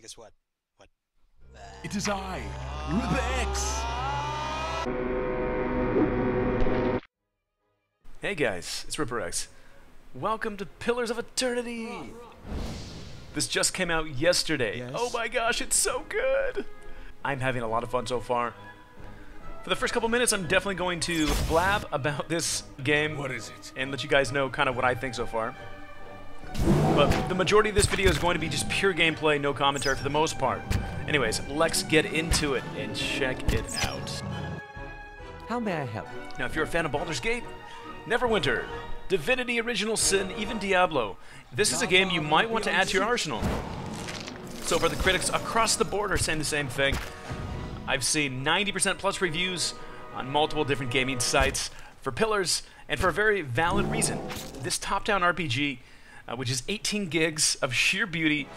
guess what? What? It is I, RipperX. Hey guys, it's RipperX. Welcome to Pillars of Eternity! This just came out yesterday. Yes? Oh my gosh, it's so good! I'm having a lot of fun so far. For the first couple minutes, I'm definitely going to blab about this game. What is it? And let you guys know kind of what I think so far. But the majority of this video is going to be just pure gameplay, no commentary for the most part. Anyways, let's get into it and check it out. How may I help? Now, if you're a fan of Baldur's Gate, Neverwinter, Divinity Original Sin, even Diablo, this is a game you might want to add to your arsenal. So far, the critics across the board are saying the same thing. I've seen 90% plus reviews on multiple different gaming sites for Pillars, and for a very valid reason. This top-down RPG, which is 18 gigs of sheer beauty,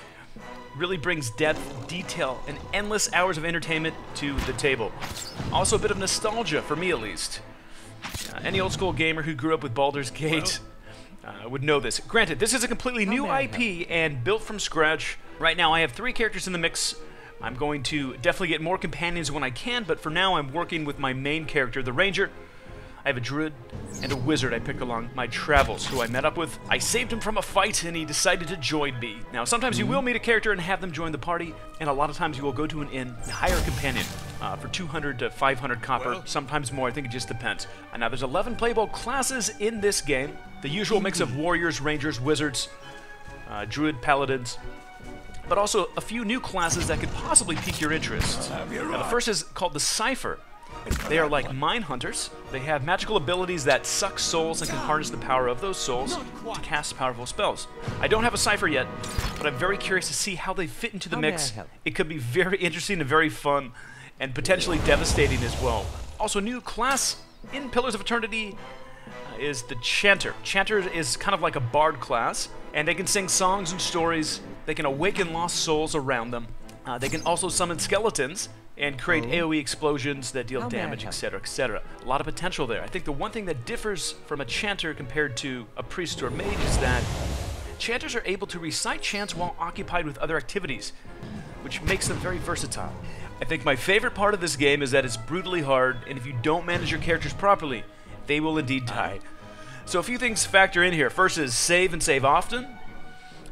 really brings depth, detail, and endless hours of entertainment to the table. Also a bit of nostalgia, for me at least. Any old-school gamer who grew up with Baldur's Gate would know this. Granted, this is a completely new IP and built from scratch. Right now I have 3 characters in the mix. I'm going to definitely get more companions when I can, but for now I'm working with my main character, the Ranger. I have a druid and a wizard I pick along my travels, who I met up with. I saved him from a fight, and he decided to join me. Now, sometimes you will meet a character and have them join the party, and a lot of times you will go to an inn and hire a companion for 200 to 500 copper, sometimes more. I think it just depends. Now, there's 11 playable classes in this game. The usual mix of warriors, rangers, wizards, druid, paladins, but also a few new classes that could possibly pique your interest. Now, the first is called the Cypher. They are like mine hunters. They have magical abilities that suck souls and can harness the power of those souls to cast powerful spells. I don't have a Cypher yet, but I'm very curious to see how they fit into the mix. It could be very interesting and very fun, and potentially devastating as well. Also, a new class in Pillars of Eternity is the Chanter. Chanter is kind of like a bard class, and they can sing songs and stories. They can awaken lost souls around them. They can also summon skeletons and create AoE explosions that deal damage, etc., etc. A lot of potential there. I think the one thing that differs from a chanter compared to a priest or mage is that chanters are able to recite chants while occupied with other activities, which makes them very versatile. I think my favorite part of this game is that it's brutally hard, and if you don't manage your characters properly, they will indeed die. So a few things factor in here. First is save and save often,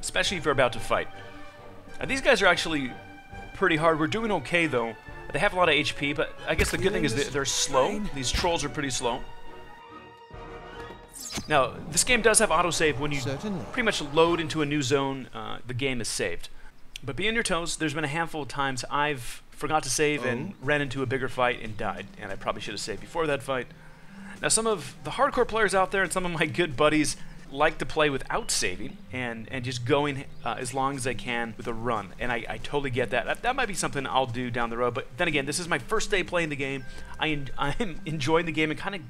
especially if you're about to fight. Now, these guys are actually pretty hard. We're doing okay, though. They have a lot of HP, but I guess the good thing is that they're slow. These trolls are pretty slow. Now, this game does have autosave. When you pretty much load into a new zone, the game is saved. But be on your toes. There's been a handful of times I've forgot to save and ran into a bigger fight and died, and I probably should have saved before that fight. Now, some of the hardcore players out there and some of my good buddies like to play without saving and just going as long as I can with a run, and I totally get that. That might be something I'll do down the road, but then again, this is my first day playing the game. I'm enjoying the game and kind of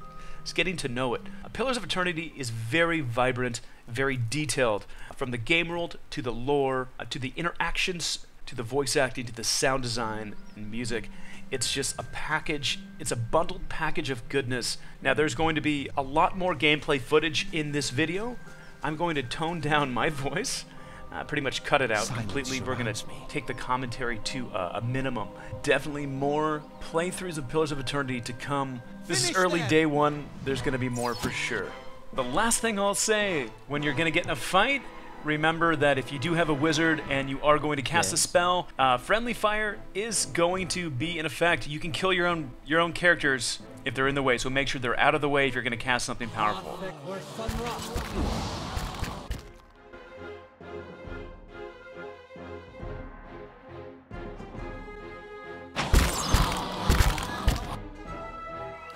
just getting to know it. Pillars of Eternity is very vibrant, very detailed, from the game world to the lore, to the interactions, to the voice acting, to the sound design and music. It's just a package, it's a bundled package of goodness. Now, there's going to be a lot more gameplay footage in this video. I'm going to tone down my voice, pretty much cut it out completely. We're going to take the commentary to a minimum. Definitely more playthroughs of Pillars of Eternity to come. This is early day one, there's going to be more for sure. The last thing I'll say, when you're going to get in a fight, remember that if you do have a wizard and you are going to cast a spell, friendly fire is going to be in effect. You can kill your own characters if they're in the way, so make sure they're out of the way if you're going to cast something powerful.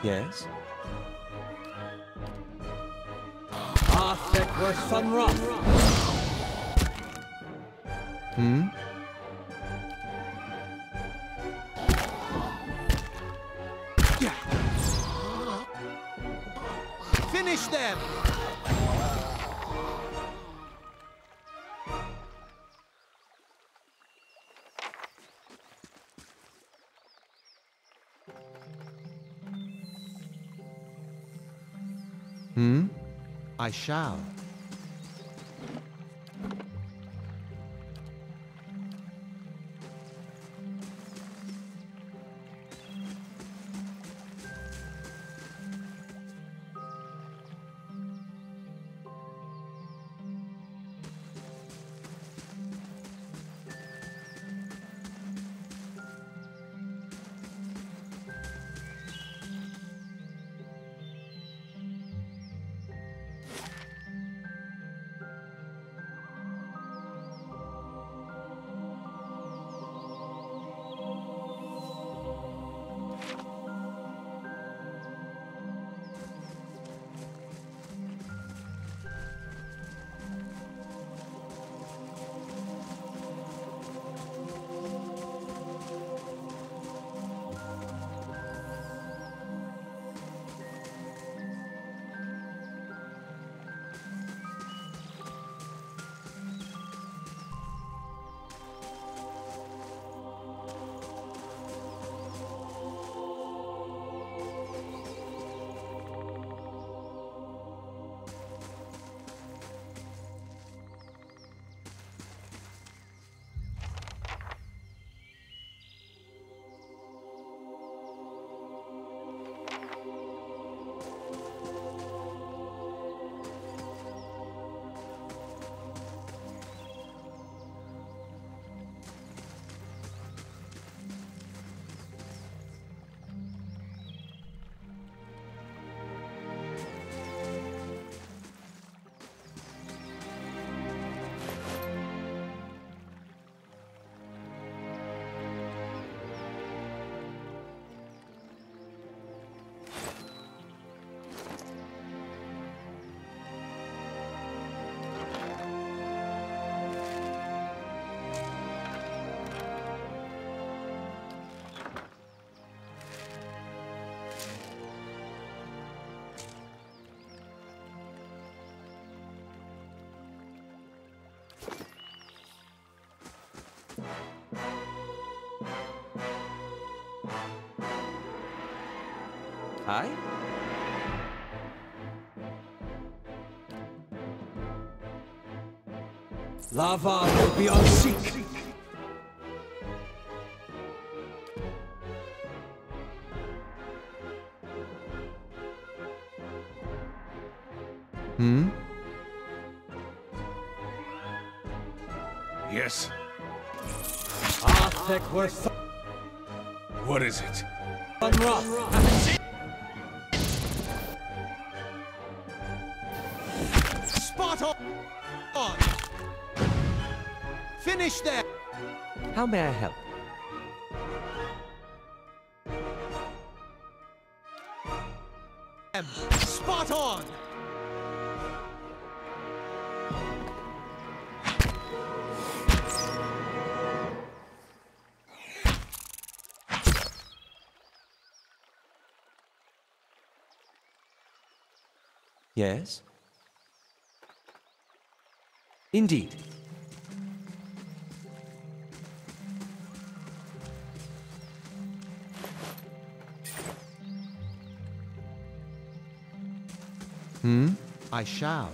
Yes? Finish them! I shall. Aye? Lava will be unseek. Hmm? Yes. Arthek worth What is it? Spot on! Finish them! How may I help? Spot on! Yes? Indeed. Hmm? I shall.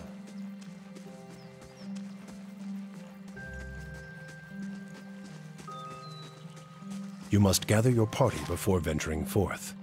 You must gather your party before venturing forth.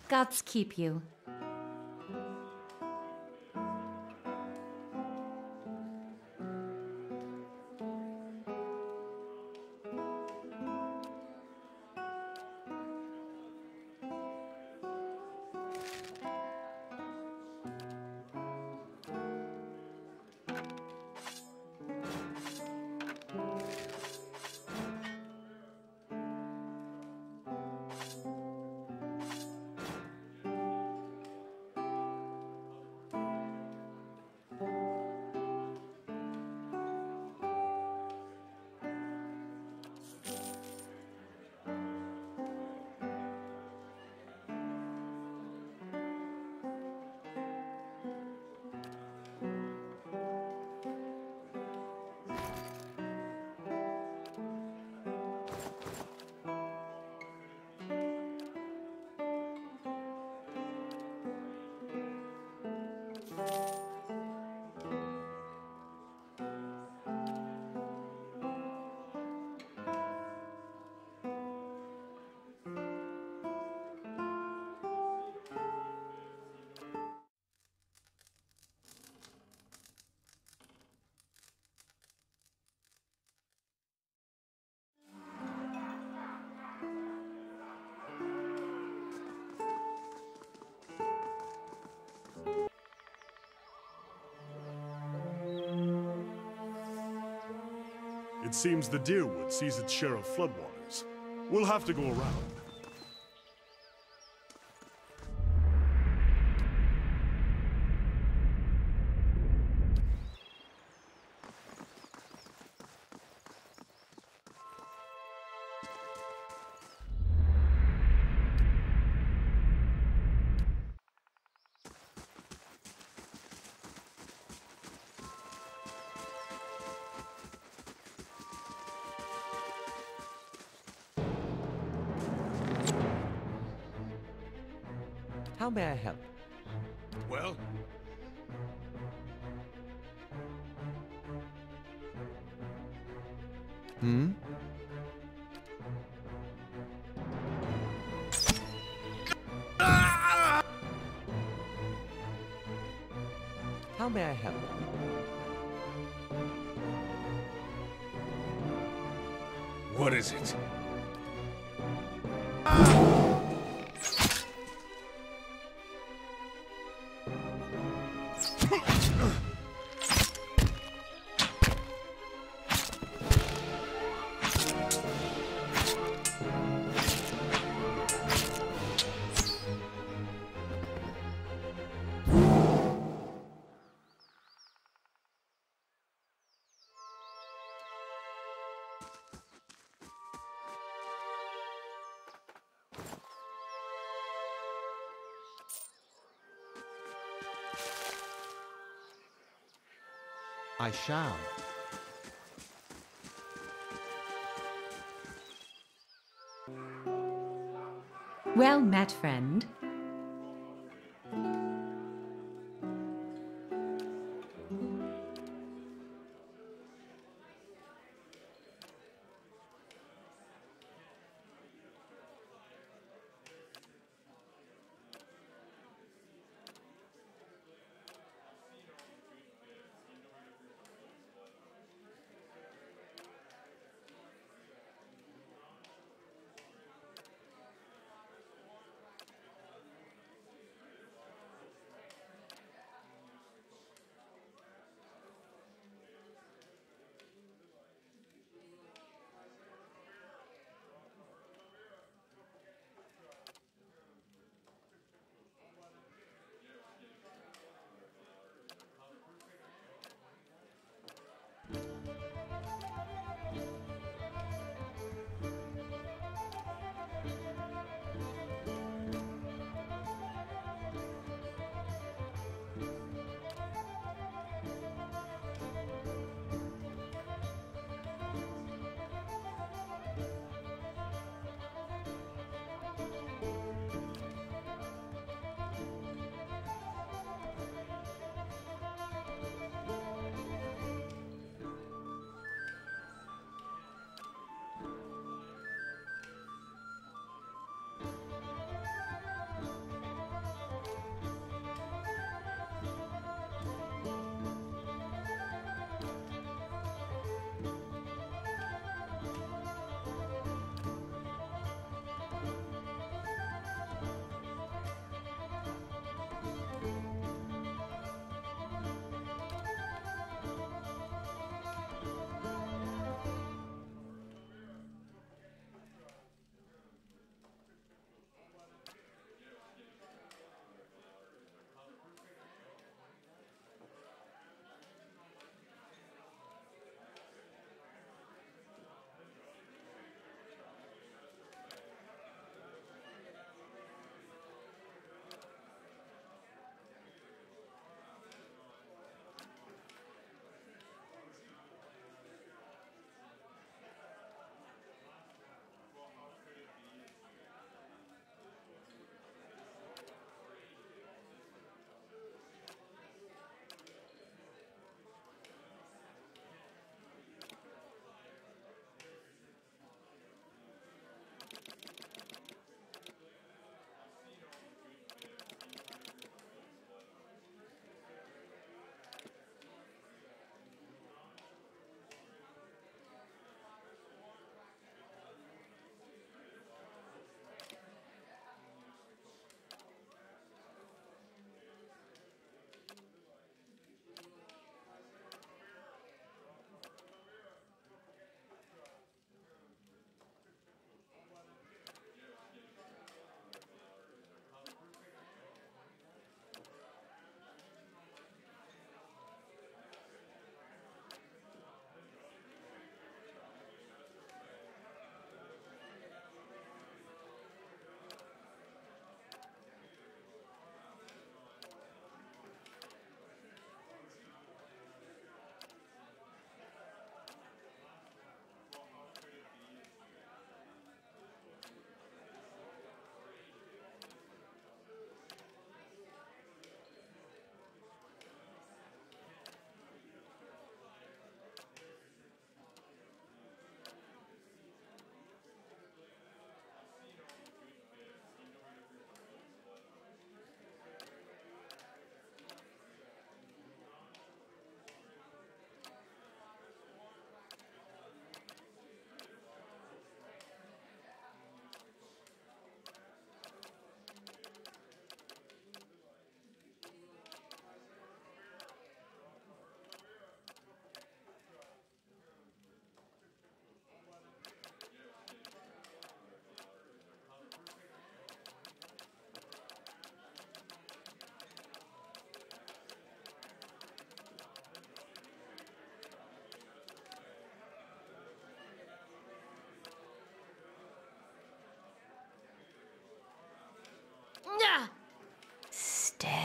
Gods keep you. It seems the Deerwood sees its share of floodwaters. We'll have to go around. How may I help? Well? Hmm? How may I help? What is it? I shall. Well met, friend.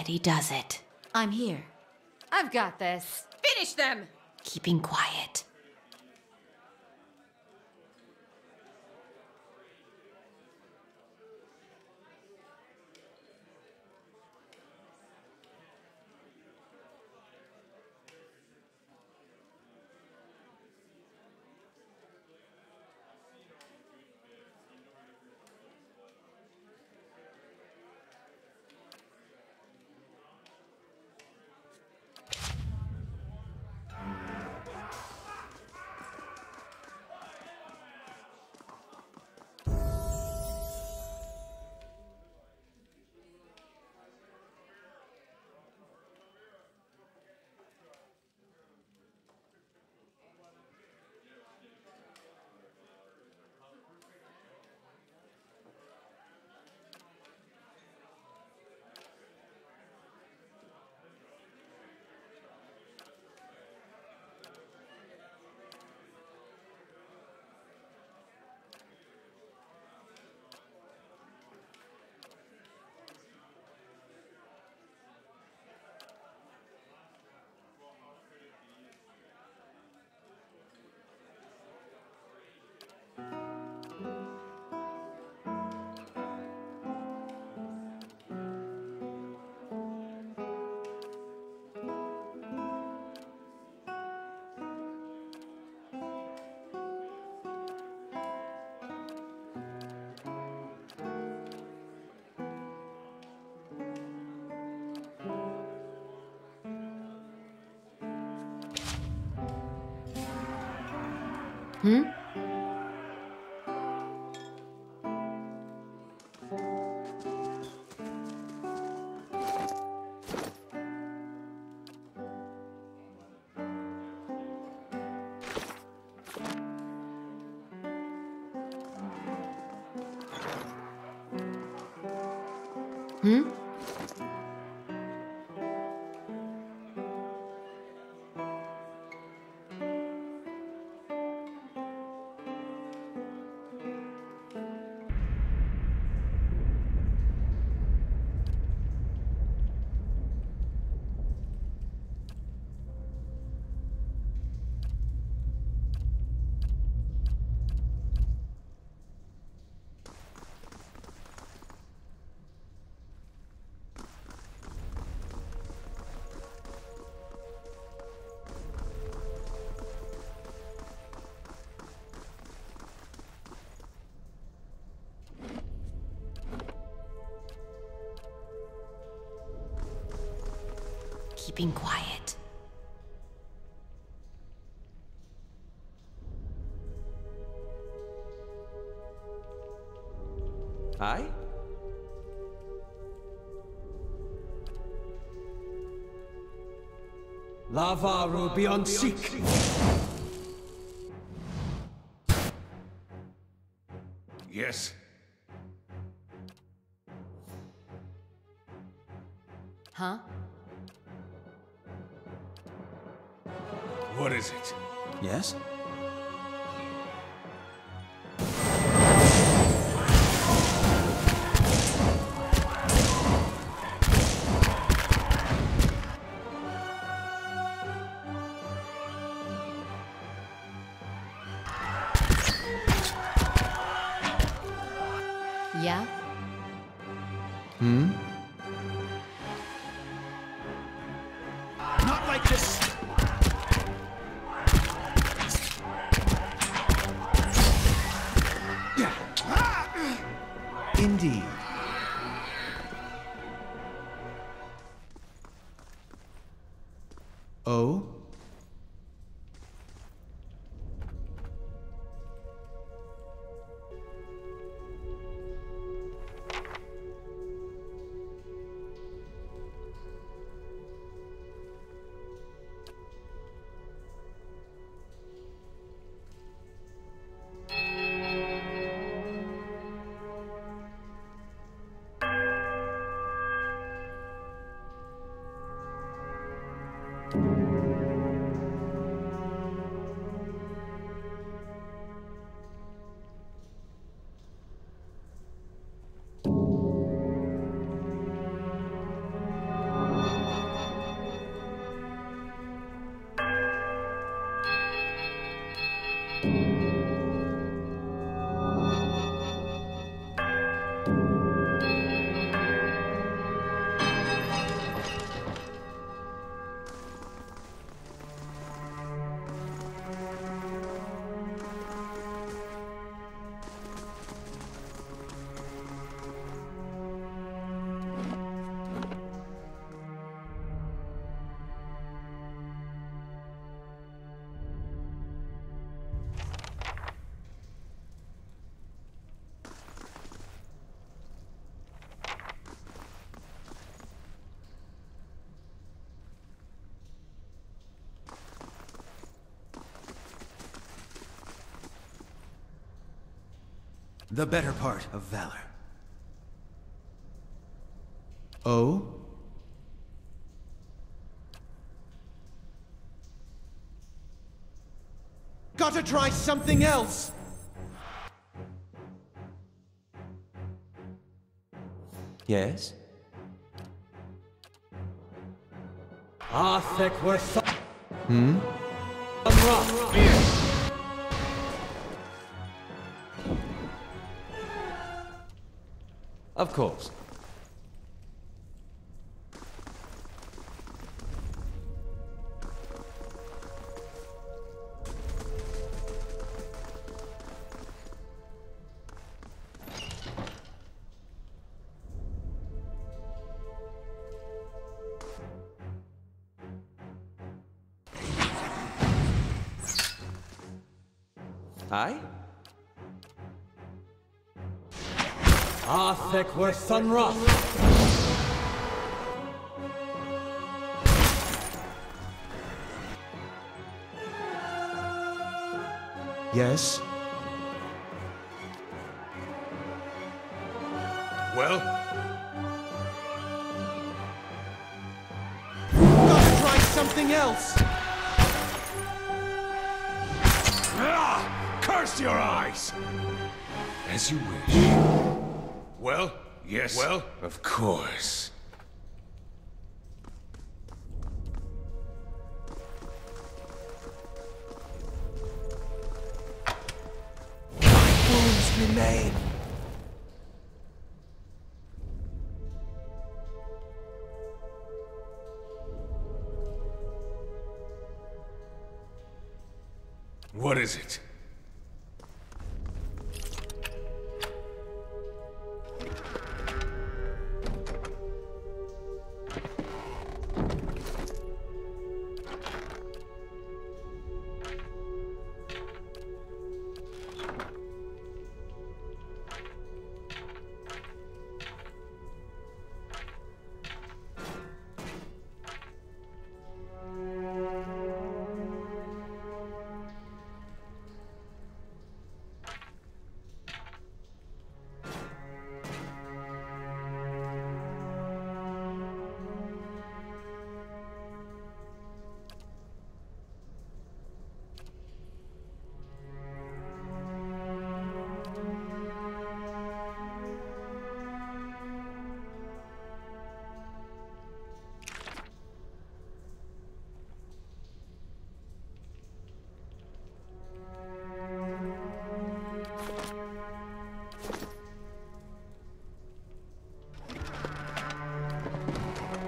already does it. I'm here. I've got this. Finish them! Keeping quiet. Hmm? Hmm? Keeping quiet. Aye? Lavaru beyond seek. Yes. Huh? What is it? Yes? Yeah? Hmm? Not like this. Indeed. Oh? The better part of valor. Oh? Gotta try something else! Yes? Arthek were Hmm? Of course. Aye? Arthek were Thunroth. Yes? Well? Gotta try something else! Ah! Curse your eyes! As you wish. Well? Yes. Well? Of course. Wounds remain. What is it?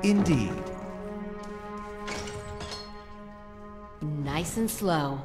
Indeed. Nice and slow.